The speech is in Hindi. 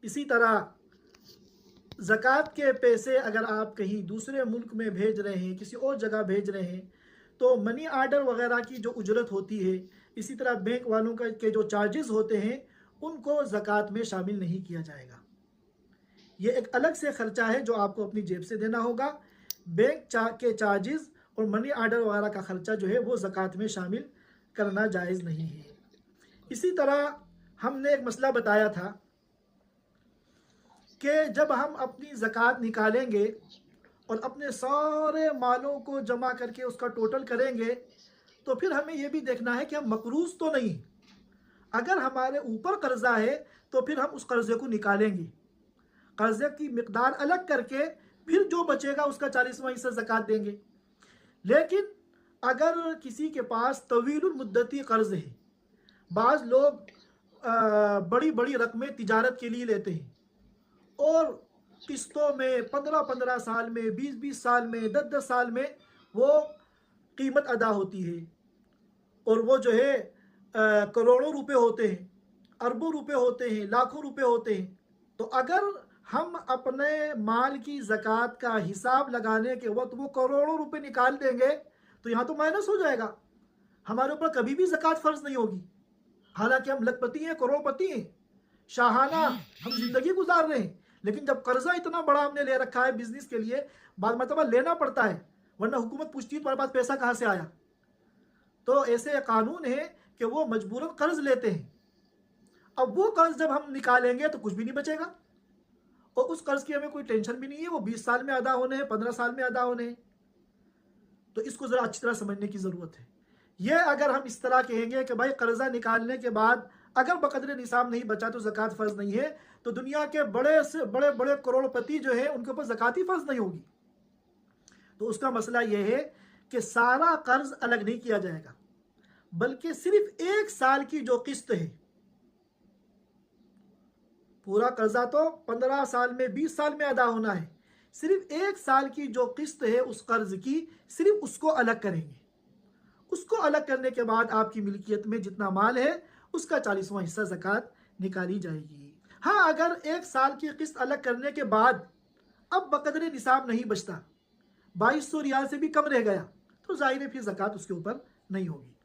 इसी तरह ज़कात के पैसे अगर आप कहीं दूसरे मुल्क में भेज रहे हैं, किसी और जगह भेज रहे हैं, तो मनी आर्डर वगैरह की जो उजरत होती है, इसी तरह बैंक वालों का के जो चार्जेस होते हैं, उनको ज़कात में शामिल नहीं किया जाएगा। ये एक अलग से ख़र्चा है जो आपको अपनी जेब से देना होगा। बैंक के चार्जेस और मनी आर्डर वगैरह का ख़र्चा जो है वो ज़कात में शामिल करना जायज़ नहीं है। इसी तरह हमने एक मसला बताया था कि जब हम अपनी ज़कात निकालेंगे और अपने सारे मालों को जमा करके उसका टोटल करेंगे, तो फिर हमें यह भी देखना है कि हम मकरूज़ तो नहीं। अगर हमारे ऊपर कर्ज़ा है तो फिर हम उस कर्ज़े को निकालेंगे, कर्ज़े की मिक़दार अलग करके फिर जो बचेगा उसका 40वां हिस्सा ज़कात देंगे। लेकिन अगर किसी के पास तवीलुल मुद्दती कर्ज़ है, बाज़ लोग बड़ी बड़ी रकमें तिजारत के लिए लेते हैं और किस्तों में 15-15 साल में, 20-20 साल में, 10-10 साल में वो कीमत अदा होती है और वो जो है करोड़ों रुपए होते हैं, अरबों रुपए होते हैं, लाखों रुपए होते हैं। तो अगर हम अपने माल की ज़कात का हिसाब लगाने के वक्त वो करोड़ों रुपए निकाल देंगे तो यहाँ तो माइनस हो जाएगा, हमारे ऊपर कभी भी ज़कात फ़र्ज नहीं होगी। हालांकि हम लखपति हैं, करोड़पति हैं, शाहाना हम जिंदगी गुजार रहे हैं, लेकिन जब कर्जा इतना बड़ा हमने ले रखा है बिजनेस के लिए, बाद मतलब लेना पड़ता है, वरना हुकूमत पूछती है तुम्हारे पास पैसा कहाँ से आया। तो ऐसे कानून है कि वो मजबूरन कर्ज लेते हैं। अब वो कर्ज जब हम निकालेंगे तो कुछ भी नहीं बचेगा और उस कर्ज की हमें कोई टेंशन भी नहीं है, वो 20 साल में अदा होने हैं, 15 साल में अदा होने हैं। तो इसको ज़रा अच्छी तरह समझने की ज़रूरत है। ये अगर हम इस तरह कहेंगे कि भाई कर्जा निकालने के बाद अगर बकदरे निसाब नहीं बचा तो ज़कात फ़र्ज नहीं है, तो दुनिया के बड़े से बड़े बड़े करोड़पति जो है उनके ऊपर ज़कात ही फ़र्ज नहीं होगी। तो उसका मसला यह है कि सारा कर्ज अलग नहीं किया जाएगा, बल्कि सिर्फ 1 साल की जो किस्त है, पूरा कर्जा तो 15 साल में, 20 साल में अदा होना है, सिर्फ 1 साल की जो किस्त है उस कर्ज की, सिर्फ उसको अलग करेंगे। उसको अलग करने के बाद आपकी मिल्कियत में जितना माल है उसका 40वां हिस्सा ज़कात निकाली जाएगी। हाँ, अगर 1 साल की किस्त अलग करने के बाद अब बकदरे निसाब नहीं बचता, 2200 रियाल से भी कम रह गया, तो जाहिर है फिर ज़कात उसके ऊपर नहीं होगी।